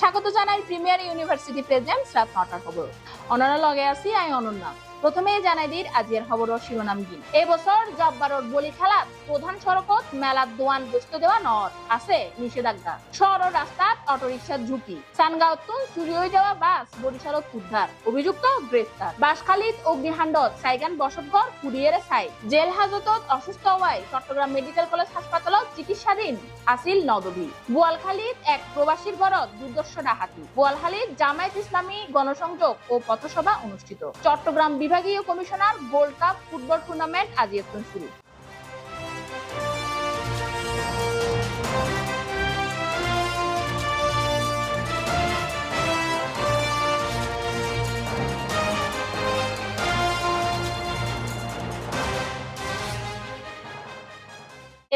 স্বাগত জানাই premier university presents রাত ৯টার খবর। অনরা লগে আছি আই অনন্যা। প্রথমে জানাই দির আজিয়ার খবরের শিরোনাম গিন। এই বছর জব্বারর বলি খেলাত প্রধান সড়কত মেলার দোয়ান বস্তু দেওয়া নর আছে নিষেধাজ্ঞা। শহর রাস্তাত অটোরিকশার ঝুঁকি। সানগাঁওতুন চুরি হয়ে যাওয়া বাস বরিশালত উদ্ধার, অভিযুক্ত গ্রেফতার। বাঁশখালীত অগ্নিকাণ্ডত সাইগান বসতঘর পুড়িয়ে ছাই। জেল হাজতত অসুস্থ হওয়ায় চট্টগ্রাম মেডিকেল কলেজ হাসপাতালত চিকিৎসাধীন আসিল নদভী। বোয়ালখালীত এক প্রবাসীর ঘরত দুর্দর্শ ডাকাতি। বোয়ালখালীত জামায়াত ইসলামী গণসংযোগ ও পথসভা অনুষ্ঠিত। চট্টগ্রাম বিভাগীয় commissioner gold cup football tournament আজিয়াতুন শুরু।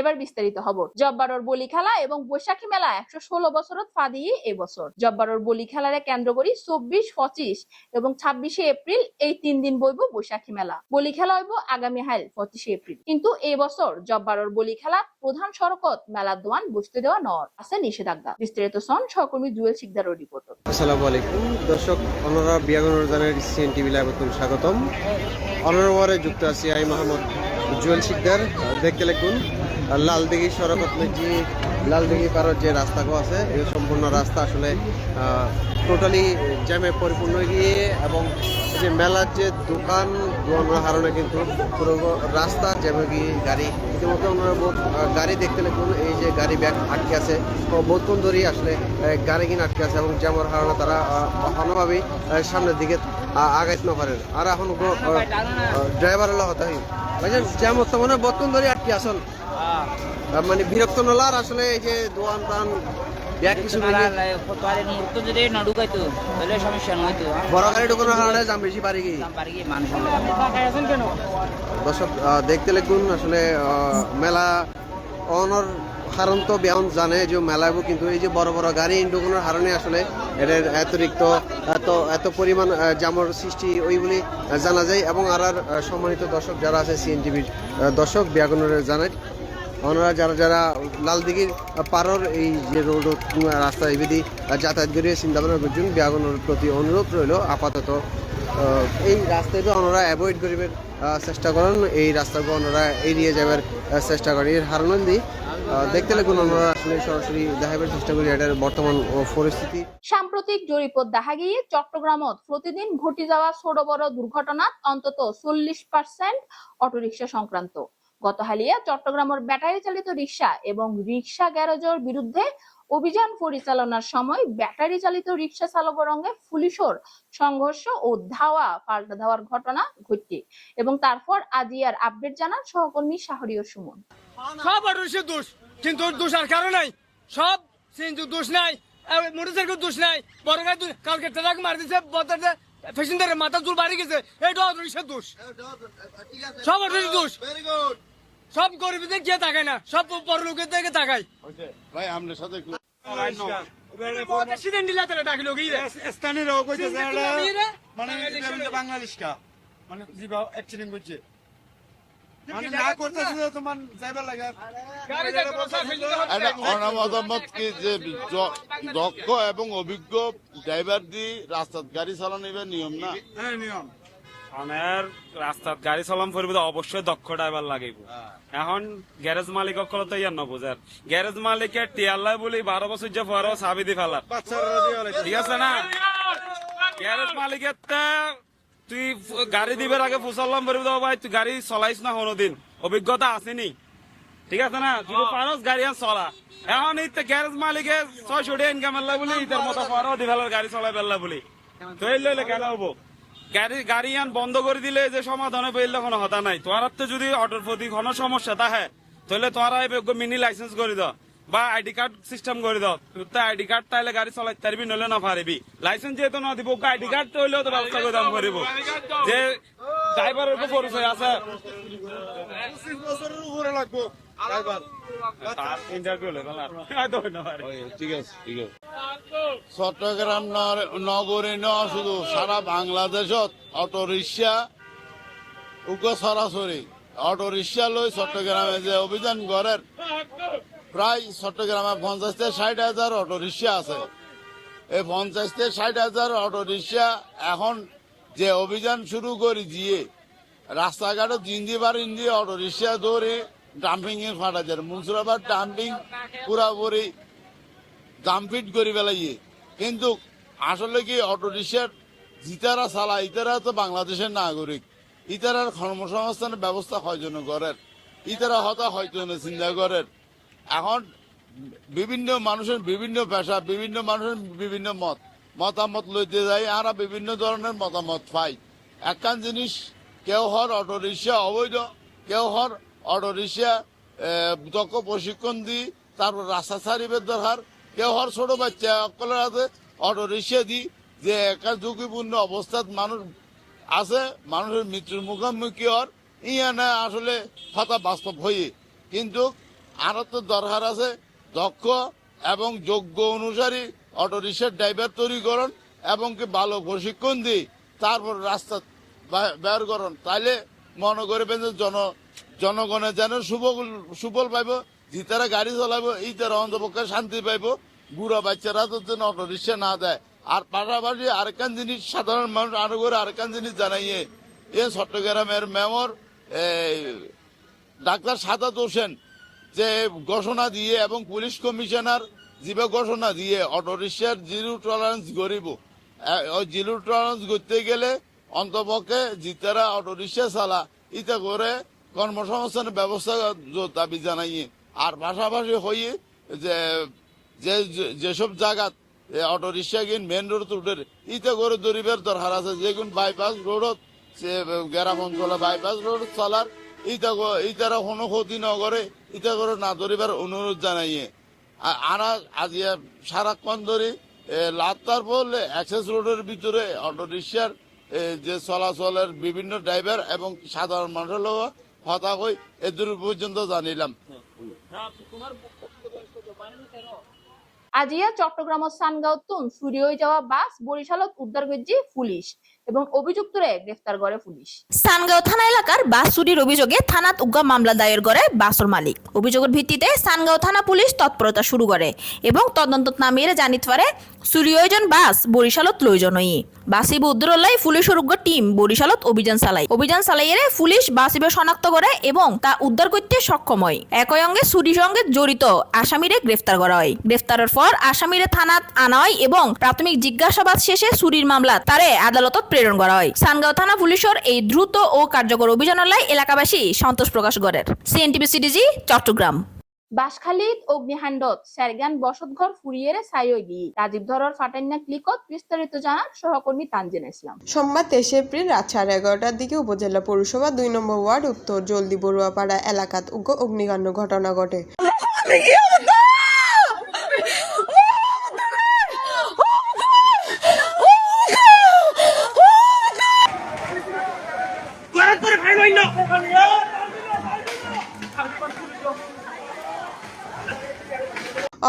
এবার বিস্তারিত খবর। জব্বারর বলি খেলা এবং বৈশাখী মেলা ১১৬ বছরত ফা দিয়ে এবছর। জব্বারর বলি খেলারে কেন্দ্র করি ২৪, ২৫ এবং ২৬শে এপ্রিল এই ৩ দিন বইব বৈশাখী মেলা। বলি খেলা হইব আগামী হাইল ২৫শে এপ্রিল। কিন্তু এই বছর জব্বারর বলি খেলা প্রধান সড়কত মেলার দোয়ান বসতে দেওয়া নর আছে নিষেধাজ্ঞা। বিস্তারিত সন সহকর্মী জুয়েল শিকদারের রিপোর্ট। আসসালামু আলাইকুম দর্শক, অনরা বিয়াগনর জানের সিএনটিভি লাইভ স্বাগতম। অনরওয়ারে যুক্ত আছি আই মোহাম্মদ জুয়েল শিকদার। দেখতে লিখুন লালদিঘি সড়কত যে লালদিঘি পারত যে রাস্তাগো আছে এই সম্পূর্ণ রাস্তা আসলে টোটালি জ্যামে পরিপূর্ণ গিয়ে এবং যে মেলার যে দোকান দোকানের কারণে কিন্তু পুরো রাস্তা জ্যামে গিয়ে গাড়ি ইতিমধ্যে ওনারা বহুত গাড়ি দেখতে লিখুন এই যে গাড়ি ব্যাগ আটকে আছে বহুক্ষণ ধরেই আসলে গাড়ি কিনে আটকে আছে এবং জ্যামের কারণে তারা অন্যভাবেই সামনের দিকে আগাইতে না পারেন। আর এখন ড্রাইভার হলো হতাশ জ্যাম হচ্ছে মানে বহুক্ষণ ধরে আটকে আসল মানে বিরক্ত নলার আসলে এই যে দোকান টান কিছু বড় গাড়ি ঢুকানোর কারণে জাম বেশি পারি কি দর্শক দেখতে লিখুন আসলে মেলা অনর কারণ তো বেয়ন জানে যে মেলাবো কিন্তু এই যে বড় বড় গাড়ি ঢুকানোর কারণে আসলে এদের অতিরিক্ত এত পরিমাণ জামর সৃষ্টি ওই বলে জানা যায়। এবং আর সম্মানিত দর্শক যারা আছে সিএনটিভির দর্শক বিয়াগনের জানায় ওনারা যারা যারা লালদিঘির পারর এই যে রোড রাস্তা এবিধি যাতায়াত করে চিন্তা ভাবনা করছেন বিয়াগনের প্রতি অনুরোধ রইল আপাতত এই রাস্তাটা ওনারা অ্যাভয়েড করিবার চেষ্টা করেন, এই রাস্তাগুলো ওনারা এড়িয়ে যাবার চেষ্টা করেন। এর হারণ দিয়ে দেখতে লাগুন ওনারা আসলে সরাসরি দেখাবার চেষ্টা করি এটার বর্তমান পরিস্থিতি। সাম্প্রতিক জরিপত দেখা গিয়ে চট্টগ্রামত প্রতিদিন ঘটে যাওয়া ছোট বড় দুর্ঘটনাত অন্তত ৪০% অটোরিকশা সংক্রান্ত। গত হালিয়া চট্টগ্রামের ব্যাটারি চালিত রিক্সা এবং রিক্সা গ্যারেজের বিরুদ্ধে অভিযান পরিচালনার সময় ব্যাটারি চালিত রিক্সা চালকের সঙ্গে পুলিশের সংঘর্ষ ও ধাওয়া পাল্টা ধাওয়ার ঘটনা ঘটে এবং তারপর আজিয়ার আপডেট জানান সহকর্মী শাহরিয়র সুমন। সব অটোরিক্সার দোষ, কিন্তু দোষ আর কারো নাই। সব সিএনজি দোষ নাই, মোটরসাইকেল দোষ নাই, বড় গাড়ি কালকে ট্রাক মার দিছে প্যাসেঞ্জারের মাথা চুল বাড়ি গেছে, এটা অটোরিক্সার দোষ। সব অটোরিক্সার দোষ, সব গরিবদের কে তাকায় না, সব বড় লোকের দিকে তাকায়। ভাই আপনার সাথে বাংলাদেশ কা মানে অ্যাক্সিডেন্ট করছে মানে না করতেছে তোমার ড্রাইভার লাগে মতামত কি যে দক্ষ এবং অভিজ্ঞ ড্রাইভার দিয়ে রাস্তাত গাড়ি চালানো নিয়ম না? হ্যাঁ নিয়ম আমার রাস্তাত গাড়ি চালান পরিবর্তে অবশ্যই দক্ষ ড্রাইভার লাগিব। এখন গ্যারেজ মালিক অকল তো ইয়ার নবুঝার গ্যারেজ মালিকে টিয়াল্লাই বলি ১২ বছর যে পর চাবি দি ফেলার ঠিক আছে না। গ্যারেজ মালিকের তুই গাড়ি দিবার আগে ফুসাল্লাম পরিবর্তে ভাই তুই গাড়ি চলাইস না কোনোদিন, অভিজ্ঞতা আসেনি ঠিক আছে না, তুই পারস গাড়ি চলা। এখন এই গ্যারেজ মালিকে ৬০০ টাকা ইনকাম বলি ইতার মতো পর দি ফেলার গাড়ি চলাই ফেললা বলি তো এই লইলে কেন হবো? গাড়ি আন বন্ধ করে দিলে যে সমাধানে পেলে কোনো হতা নাই। তোমার তো যদি অটোর প্রতি কোনো সমস্যা থাকে তাহলে তোমার মিনি লাইসেন্স করে দাও বা আইডি কার্ড সিস্টেম করে দাও। তুই আইডি কার্ড তাইলে গাড়ি চলাইতে পারবি, নইলে না পারবি। লাইসেন্স যেহেতু না দিব আইডি কার্ড তো হইলেও তো ব্যবস্থা করে দাম করিব যে ড্রাইভারের পরিচয় আছে। উপরে লাগবো ঠিক আছে ঠিক আছে। চট্টগ্রাম নগরী ন শুধু সারা বাংলাদেশত অটো রিক্সা সরাসরি অটো রিক্সা লই চট্টগ্রামে যে অভিযান করেন প্রায় চট্টগ্রামে ৫০ থেকে ৬০ হাজার অটো রিক্সা আছে। এই 50 থেকে 60,000 অটো রিক্সা এখন যে অভিযান শুরু করে দিয়ে রাস্তাঘাটে ইন্দি অটো রিক্সা ধরে ডাম্পিং এ ফাটা যায় মুন্সিপাল ডাম্পিং পুরাপুরি দামফিট করে বেলাইয়ে কিন্তু আসলে কি অটো রিক্সার জিতারা চালা ইতারা তো বাংলাদেশের নাগরিক ইতারার কর্মসংস্থানের ব্যবস্থা হয়জন করেন ইতারা হয়তো চিন্তা করেন এখন বিভিন্ন মানুষের বিভিন্ন পেশা বিভিন্ন মানুষের বিভিন্ন মতামত লইতে যায় আর বিভিন্ন ধরনের মতামত পাই একখান জিনিস কেউ হর অটো রিক্সা অবৈধ কেউ হর অটো রিক্সা দক্ষ প্রশিক্ষণ দি তারপর রাস্তা ছাড়িবের দরকার কেউ হর ছোট বাচ্চা অকলের হাতে অটো রিক্সা দি যে একটা ঝুঁকিপূর্ণ অবস্থাত মানুষ আছে মানুষের মৃত্যুর মুখোমুখি হর ইয়ানা আসলে হতা বাস্তব হয়ে কিন্তু আরো তো দরকার আছে দক্ষ এবং যোগ্য অনুসারী অটো রিক্সার ড্রাইভার তৈরি করুন এবং কি ভালো প্রশিক্ষণ দিই তারপর রাস্তা বের করুন তাইলে মনে করবেন যে জনগণের যেন সুফল পাইব যে তারা গাড়ি চালাবো এই তারা অন্তপক্ষে শান্তি পাইব বুড়া বাচ্চারা তো যেন অটো রিক্সা না দেয় আর পাশাপাশি আরেকখান জিনিস সাধারণ মানুষ আরো করে আরেকখান জিনিস জানাইয়ে এ চট্টগ্রামের মেয়র ডাক্তার সাদাত হোসেন যে ঘোষণা দিয়ে এবং পুলিশ কমিশনার যেভাবে ঘোষণা দিয়ে অটো রিক্সার জিরো টলারেন্স গরিব ওই জিরো টলারেন্স করতে গেলে অন্তপক্ষে জিতারা অটো রিক্সা চালা ইটা করে কর্মসংস্থানের ব্যবস্থা দাবি জানাইয়ে আর পাশাপাশি হয়ে যেসব জায়গা অটো রিক্সা কিন মেন রোড উঠে ইটা করে দরিবের দরকার আছে যেগুন বাইপাস রোডত গ্রাম অঞ্চলে বাইপাস রোড চলার ইতারা কোনো ক্ষতি ন করে ইটা করে না ধরিবার অনুরোধ জানাইয়ে আর আজি সারাক্ষণ ধরে লাত্তার বললে অ্যাক্সেস রোডের ভিতরে অটো রিক্সার যে চলাচলের বিভিন্ন ড্রাইভার এবং সাধারণ মানুষের লোক হতা হই এদূর পর্যন্ত জানিলাম আজিয়া চট্টগ্রাম ও সানগাঁওতুন চুরি হয়ে যাওয়া বাস বরিশালত উদ্ধার করছে পুলিশ এবং অভিযুক্তরে গ্রেফতার করে পুলিশ। সানগাঁও থানা এলাকার বাস চুরির অভিযোগে থানাত উগ্র মামলা দায়ের করে বাসর মালিক। অভিযোগের ভিত্তিতে সানগাঁও থানা পুলিশ তৎপরতা শুরু করে এবং তদন্ত নামিয়ে জানিত পারে চুরি হয়েজন বাস বরিশালত লইজনই বাসিব উদ্ধারলাই পুলিশের উগ্র টিম বরিশালত অভিযান চালাইয়ে পুলিশ বাসিবে শনাক্ত করে এবং তা উদ্ধার করতে সক্ষম হয়। একই অঙ্গে চুরির সঙ্গে জড়িত আসামিরে গ্রেফতার করা হয়। গ্রেফতারের পর আসামিরে থানাত আনা হয় এবং প্রাথমিক জিজ্ঞাসাবাদ শেষে চুরির মামলা তারে আদালতত প্রেরণ করা হয়। সানগাঁও থানা পুলিশের এই দ্রুত ও কার্যকর অভিযানলাই এলাকাবাসী সন্তোষ প্রকাশ করে। CNTV CDG Chittagong. বাসখালীত অগ্নিহাণ্ডত স্যারগান বসতঘর ফুরিয়ে ছাই গিয়ে রাজীব ধরার ফাটাইনা ক্লিকত বিস্তারিত জানান সহকর্মী তানজিন ইসলাম। সোমবার 23 এপ্রিল রাত 11:30টার দিকে উপজেলা পৌরসভা 2 নম্বর ওয়ার্ড উত্তর জলদি বড়ুয়াপাড়া এলাকাত অগ্নিকাণ্ড ঘটনা ঘটে।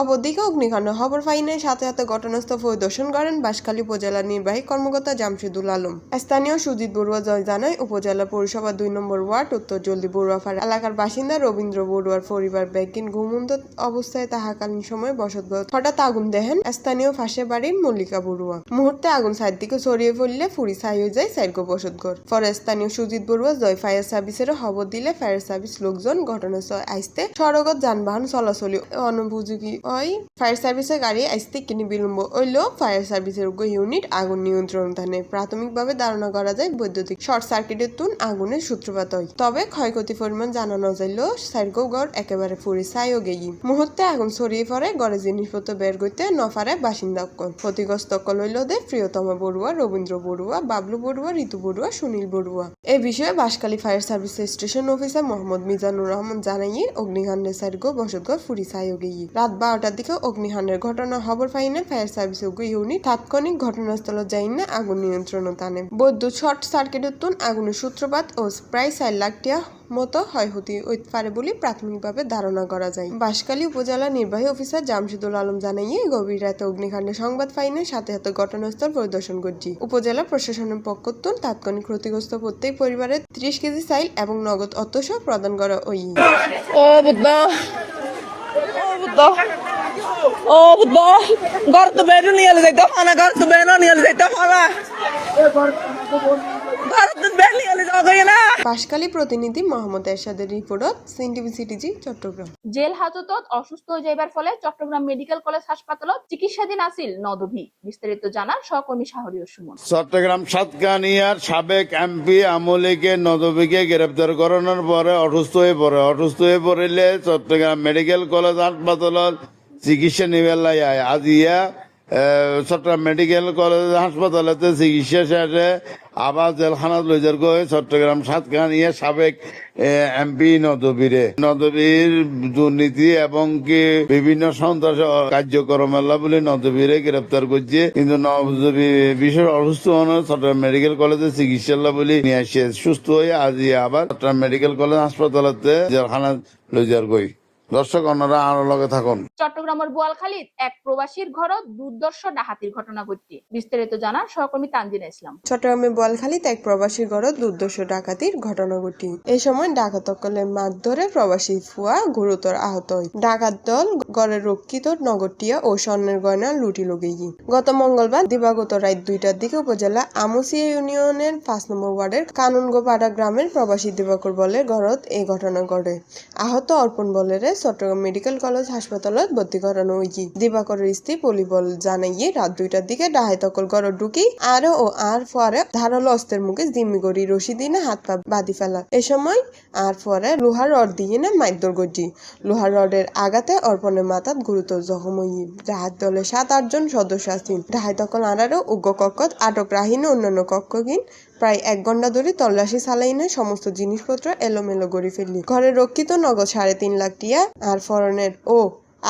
অপরদিকে অগ্নিকাণ্ড খবর পাইনে সাথে সাথে ঘটনাস্থল পরিদর্শন করেন বাঁশখালী উপজেলা নির্বাহী কর্মকর্তা জামশেদুল আলম। স্থানীয় সুজিত বড়ুয়া জানায় উপজেলা পৌরসভা 2 নম্বর ওয়ার্ড উত্তর জলদি বড়ুয়াপাড়া এলাকার বাসিন্দা রবীন্দ্র বড়ুয়ার পরিবার ব্যাগিন ঘুমন্ত অবস্থায় তাহাকালীন সময় বসতঘর হঠাৎ আগুন দেখেন স্থানীয় ফাঁসে বাড়ির মল্লিকা বড়ুয়া। মুহূর্তে আগুন চারদিকে ছড়িয়ে পড়লে ফুরি ছাই হয়ে যায় সাইডগো বসতঘর। পরে স্থানীয় সুজিত বড়ুয়া জয় ফায়ার সার্ভিসেরও খবর দিলে ফায়ার সার্ভিস লোকজন ঘটনাস্থলে আসতে সড়কত যানবাহন চলাচলি অনুপযোগী হয়। ফায়ার সার্ভিসের গাড়ি আসতে কিনি বিলম্ব হইলেও ফায়ার সার্ভিসের ইউনিট আগুন নিয়ন্ত্রণ থানে। প্রাথমিকভাবে ধারণা করা যায় বৈদ্যুতিক শর্ট সার্কিটের তুন আগুনের সূত্রপাত হয়। তবে ক্ষয়ক্ষতি পরিমাণ জানানো যাইলেও সাইডগো ঘর একেবারে ফুরি ছাইও গেই। মুহূর্তে আগুন ছড়িয়ে পড়ে ঘরে জিনিসপত্র বের করতে নফারে বাসিন্দা ক্ষতিগ্রস্ত হইলদে প্রিয়তম বড়ুয়া, রবীন্দ্র বড়ুয়া, বাবলু বড়ুয়া, ঋতু বড়ুয়া, সুনীল বড়ুয়া। এই বিষয়ে বাঁশখালী ফায়ার সার্ভিসের স্টেশন অফিসার মোহাম্মদ মিজানুর রহমান জানাইয়ে অগ্নিকাণ্ডের সাইডগো বসতঘর ফুরি ছাইও গেই। রাত 12টার দিকে অগ্নিকাণ্ডের ঘটনা খবর পাইনে ফায়ার সার্ভিস ইউনিট তাৎক্ষণিক ঘটনাস্থলে যাই না আগুন নিয়ন্ত্রণ টানে। বৈদ্যুৎ শর্ট সার্কিটের তুন আগুনের সূত্রপাত ও প্রায় 4 লাখ টাকা মতো ক্ষয়ক্ষতি হইতে পারে বলে প্রাথমিকভাবে ধারণা করা যায়। বাঁশখালী উপজেলা নির্বাহী অফিসার জামশেদুল আলম জানাইয়ে গভীর রাতে অগ্নিকাণ্ডের সংবাদ পাইনে সাথে সাথে ঘটনাস্থল পরিদর্শন করছি। উপজেলা প্রশাসনের পক্ষ থেকে তাৎক্ষণিক ক্ষতিগ্রস্ত প্রত্যেক পরিবারের 30 কেজি চাইল এবং নগদ অর্থসহ প্রদান করা হয়। ও বুদ্ধ ঘর তো বেরো নিয়ে যাইতে খানা ঘর তো বেরো নিয়ে যাইতে খানা ঘর তো বের নিয়ে যাওয়া না। বাঁশখালী প্রতিনিধি মোহাম্মদ এরশাদের রিপোর্ট, সিএনটিভি সিটিজি, চট্টগ্রাম। জেল হাজতত অসুস্থ হয়ে যাইবার ফলে চট্টগ্রাম মেডিকেল কলেজ হাসপাতালত চিকিৎসাধীন আছিল নদভী। বিস্তারিত জানান সহকর্মী শাহরিয়ার সুমন। চট্টগ্রাম সাতকানিয়ার সাবেক এমপি আমলিকে নদবীকে গ্রেপ্তার করানোর পরে অসুস্থ হয়ে পড়লে চট্টগ্রাম মেডিকেল কলেজ হাসপাতালত চিকিৎসা নিবার লাই আজ ইয়া চট্টগ্রাম মেডিকেল কলেজ হাসপাতালেতে চিকিৎসা শেষে আবার জেলখানাত লই যার গৈ চট্টগ্রাম সাতকানিয়া সাবেক এমপি নদবীর দুর্নীতি এবং কি বিভিন্ন সন্ত্রাস কার্যক্রম বলে নদবীরে গ্রেপ্তার করছে, কিন্তু নদবী বিশেষ অসুস্থ হন চট্টগ্রাম মেডিকেল কলেজে চিকিৎসা বলে নিয়ে আসছে। সুস্থ হয়ে আজ আবার চট্টগ্রাম মেডিকেল কলেজ হাসপাতালেতে জেলখানাত লই যার গৈ। দর্শক অন্যরা আরো লগে থাকুন। চট্টগ্রামের বোয়ালখালীত এক প্রবাসীর ঘরত দুর্দর্শ ডাকাতির ঘটনা ঘটছে। বিস্তারিত জানান সহকর্মী তানজিনা ইসলাম। চট্টগ্রামের বোয়ালখালীতে এক প্রবাসীর ঘরত দুর্দর্শ ডাকাতির ঘটনা ঘটে। এই সময় ডাকাতকলে মারধরে প্রবাসী ফুয়া গুরুতর আহত হয়। ডাকাত দল ঘরের রক্ষিত নগরটিয়া ও স্বর্ণের গয়না লুটি লগে গিয়ে গত মঙ্গলবার দিবাগত রাত 2টার দিকে উপজেলা আমুসিয়া ইউনিয়নের 5 নম্বর ওয়ার্ডের কানুনগোপাড়া গ্রামের প্রবাসী দিবাকর বলের ঘরত এই ঘটনা ঘটে। আহত অর্পণ বলের চট্টগ্রাম মেডিকেল কলেজ হাসপাতালত ভর্তি করানো হয়েছে। দিবাকরের স্ত্রী পলিবল জানাইয়ে রাত 2টার দিকে ডাহাতকল ঘর ঢুকি আর পরে ধারালো অস্ত্রের মুখে জিম্মি করি রশি দিয়ে হাত পা বাঁধি ফেলা। এ সময় আর পরে লোহার রড দিয়ে মাইদর গজি লোহার রডের আঘাতে অর্পণের মাথাত গুরুতর জখম হই। ডাহাত দলের 7-8 জন সদস্য আছেন। ডাহাতকল আরও উগ্র কক্ষত আটক রাহিন অন্যান্য কক্ষহীন প্রায় 1 ঘন্টা ধরে তল্লাশি চালাইনে সমস্ত জিনিসপত্র এলোমেলো করে ফেললি। ঘরে রক্ষিত নগদ 3.5 লাখ টিয়া আর ফরনের ও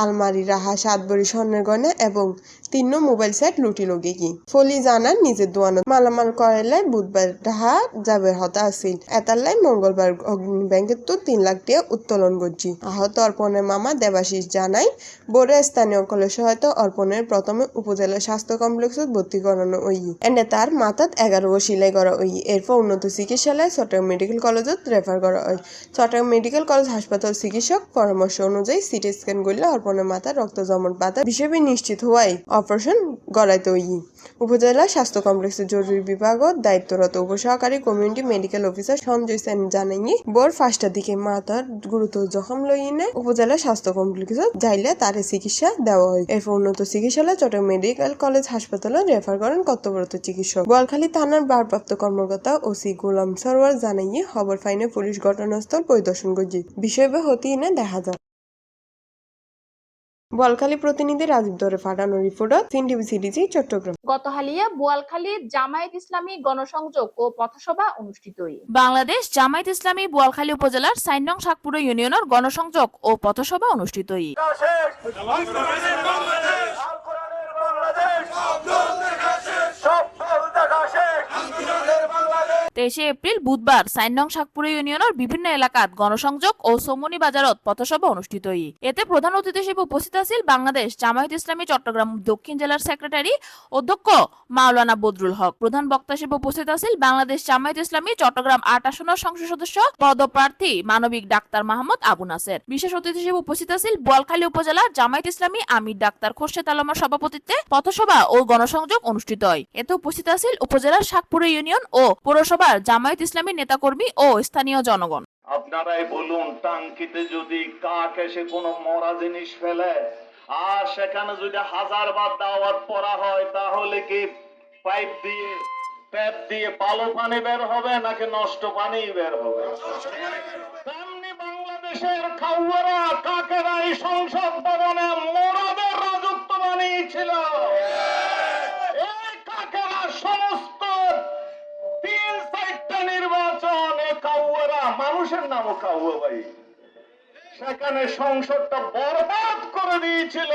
আলমারি রাহা 7 ভরি স্বর্ণের গয়না এবং 3 মোবাইল সেট লুটি লগে কি ফলি জানান নিজের দোয়ানত মালামাল করাইলে বুধবার ডাহা যাবে হতা আসিল। এতালাই মঙ্গলবার অগ্নি ব্যাংকের তো 3 লাখ টিয়া উত্তোলন করছি। আহত অর্পণের মামা দেবাশিস জানাই বড় স্থানীয় কলেজ সহায়তা অর্পণের প্রথমে উপজেলা স্বাস্থ্য কমপ্লেক্সত ভর্তি করানো ওই এনে তার মাথাত 11 সেলাই করা ওই। এরপর উন্নত চিকিৎসালয় চট্টগ্রাম মেডিকেল কলেজত রেফার করা হয়। চট্টগ্রাম মেডিকেল কলেজ হাসপাতাল চিকিৎসক পরামর্শ অনুযায়ী সিটি স্ক্যান করলে অর্পণের মাথায় রক্ত জমাট বাঁধা বিষয়টি নিশ্চিত হওয়ায় অপারেশন গড়াইতে ওই। উপজেলা স্বাস্থ্য কমপ্লেক্সের জরুরি বিভাগত দায়িত্বরত উপসহকারী community medical officer Sanjay Sen জানাইয়ে ভোর 5টার দিকে মাথার গুরুতর জখম লইনে উপজেলা স্বাস্থ্য কমপ্লেক্সত যাইলে তার চিকিৎসা দেওয়া হয়। এরপর উন্নত চিকিৎসালয় চট্টগ্রাম মেডিকেল কলেজ হাসপাতালে রেফার করেন কর্তব্যরত চিকিৎসক। বোয়ালখালী থানার ভারপ্রাপ্ত কর্মকর্তা ওসি গোলাম সরওয়ার জানাইয়ে খবর পাইনে পুলিশ ঘটনাস্থল পরিদর্শন করছে। বিষয় হতি না দেখা যায়। বোয়ালখালী প্রতিনিধি রাজীব দরে পাঠানো রিপোর্ট, সিএনটিভি সিটিজি, চট্টগ্রাম। গতকালিয়া বোয়ালখালীর জামায়াত ইসলামী গণসংযোগ ও পথসভা অনুষ্ঠিত হই। বাংলাদেশ জামায়াত ইসলামী বোয়ালখালী উপজেলার 4 নং শাকপুরা ইউনিয়নের গণসংযোগ ও পথসভা অনুষ্ঠিত হই। 23 এপ্রিল বুধবার 4 নং শাকপুরা ইউনিয়নের বিভিন্ন এলাকাত গণসংযোগ ও সোমনি বাজারত পথসভা অনুষ্ঠিত হই। এতে প্রধান অতিথি হিসেবে উপস্থিত আছেন বাংলাদেশ জামায়াত ইসলামী চট্টগ্রাম দক্ষিণ জেলার সেক্রেটারি অধ্যক্ষ মাওলানা বদরুল হক। প্রধান বক্তা হিসেবে উপস্থিত আছেন বাংলাদেশ জামায়াত ইসলামী চট্টগ্রাম 8 আসনের সংসদ সদস্য পদপ্রার্থী মানবিক ডাক্তার মাহমুদ আবু নাসের। বিশেষ অতিথি হিসেবে উপস্থিত আছেন বোয়ালখালী উপজেলা জামায়াত ইসলামী আমির ডাক্তার খোরশেদ আলমের সভাপতিত্বে পথসভা ও গণসংযোগ অনুষ্ঠিত হয়। এতে উপস্থিত আছেন উপজেলার শাকপুরা ইউনিয়ন ও পৌরসভার জামায়াত ইসলামী নেতাকর্মী ও স্থানীয় জনগণ। আপনারাই বলুন, টাঙ্কিতে যদি কাক এসে কোনো মরা জিনিস ফেলে আর সেখানে যদি 1000 বার দাওয়াত পড়া হয়, তাহলে কি পাইপ দিয়ে ভালো পানি বের হবে নাকি নষ্ট পানি বের হবে? তেমনি বাংলাদেশের খাওয়ারা কাকেরা এই সংসদ ভবনে মরাদের রাজত্ব বানিয়েছিল। এই কাকেরা সমস্ত 3-4টা নির্বাচনে কাউয়ারা, মানুষের নামও কাউয়া ভাই, সেখানে সংসদটা বরবাদ করে দিয়েছিল।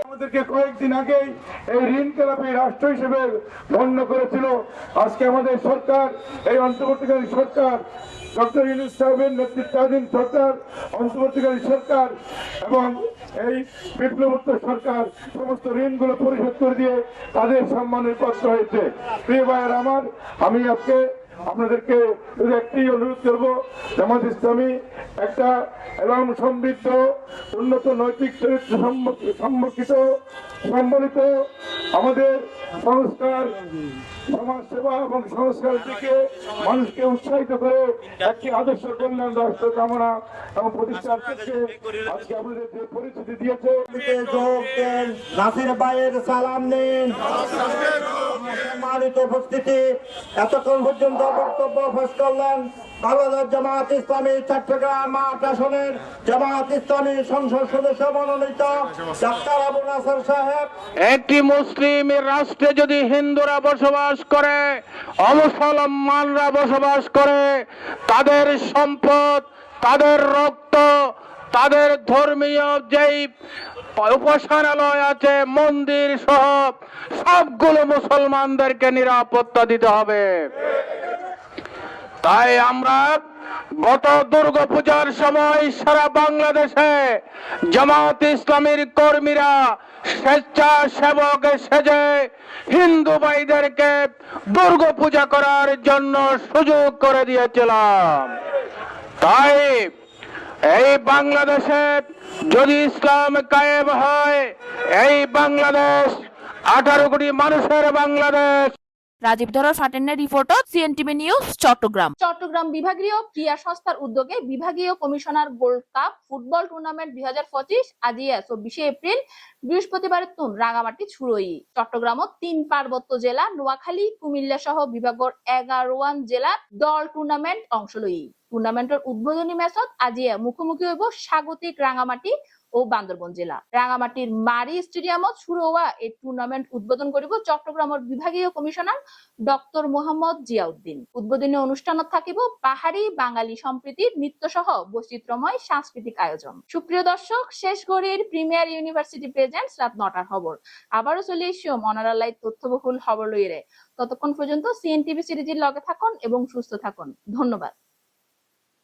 আমাদেরকে কয়েকদিন আগেই এই ঋণ খেলাপি রাষ্ট্র হিসেবে গণ্য করেছিল। আজকে আমাদের সরকার, এই অন্তর্বর্তীকালীন সরকার, ডক্টর ইউনূস সাহেবের নেতৃত্বাধীন সরকার, অন্তর্বর্তীকালীন সরকার এবং এই বিপ্লবোত্তর সরকার সমস্ত ঋণগুলো পরিশোধ করে দিয়ে তাদের সম্মানের পাত্র হয়েছে। প্রিয় ভাইয়ের আমার, আমি আজকে আপনাদেরকে শুধু একটি অনুরোধ করবো, জামাত ইসলামী একটা এলাম সমৃদ্ধ উন্নত নৈতিক চরিত্র সম্মুখিত সম্বলিত আমাদের সংস্কার সমাজ সেবা এবং সংস্কার দিকে মানুষকে উৎসাহিত করে একটি আদর্শ কল্যাণ রাষ্ট্র কামনা এবং প্রতিষ্ঠার ক্ষেত্রে আজকে আপনাদের যে পরিস্থিতি দিয়েছে যোগ দেন, নাসির ভাইয়ের সালাম নিন। সম্মানিত উপস্থিতি, এতক্ষণ পর্যন্ত বক্তব্য পেশ করলেন বাংলাদেশ জামাত ইসলামী চট্টগ্রাম ৮ আসনের জামাত ইসলামী সংসদ সদস্য মনোনীত ডাক্তার আবু নাসর সাহেব। একটি মুসলিম রাষ্ট্রে যদি হিন্দুরা বসবাস করে, অমুসলমানরা বসবাস করে, তাদের সম্পদ, তাদের রক্ত, তাদের ধর্মীয় যেই উপাসনালয় আছে, মন্দির সহ সবগুলো মুসলমানদেরকে নিরাপত্তা দিতে হবে। তাই আমরা গত দুর্গাপূজার সময় সারা বাংলাদেশে জামাত ইসলামীর কর্মীরা স্বেচ্ছাসেবক সেজে হিন্দু ভাইদেরকে দুর্গাপূজা করার জন্য সুযোগ করে দিয়েছিলাম। তাই এই বাংলাদেশে যদি ইসলাম কায়েম হয়, এই বাংলাদেশ 18 কোটি মানুষের বাংলাদেশ। রাজীব ধর ফাটেনের report, CNTV news, Chittagong. Chittagong বিভাগীয় ক্রীড়া সংস্থার উদ্যোগে বিভাগীয় commissioner gold cup football tournament 2025 আজিয়া 24 এপ্রিল বৃহস্পতিবারের তুন রাঙামাটি ছুড়ই চট্টগ্রামত 3 পার্বত্য জেলা নোয়াখালী কুমিল্লা সহ বিভাগের 11 জেলার দল টুর্নামেন্ট অংশ লই। টুর্নামেন্টের উদ্বোধনী ম্যাচত আজিয়া মুখোমুখি হইব স্বাগতিক রাঙামাটি ও বান্দরবন জেলা। রাঙামাটির মারি স্টেডিয়ামত শুরু হওয়া এই টুর্নামেন্ট উদ্বোধন করিব চট্টগ্রামের বিভাগীয় কমিশনার ডক্টর মোহাম্মদ জিয়াউদ্দিন। উদ্বোধনী অনুষ্ঠানত থাকিব পাহাড়ি বাঙালি সম্প্রীতির নৃত্য সহ বৈচিত্র্যময় সাংস্কৃতিক আয়োজন। সুপ্রিয় দর্শক, শেষ ঘড়ির প্রিমিয়ার ইউনিভার্সিটি প্রেজেন্টস রাত 9টার খবর আবারও চলে এসিও মনারালাই তথ্যবহুল খবর লইরে। ততক্ষণ পর্যন্ত সিএনটিভি সিরিজের লগে থাকুন এবং সুস্থ থাকুন। ধন্যবাদ।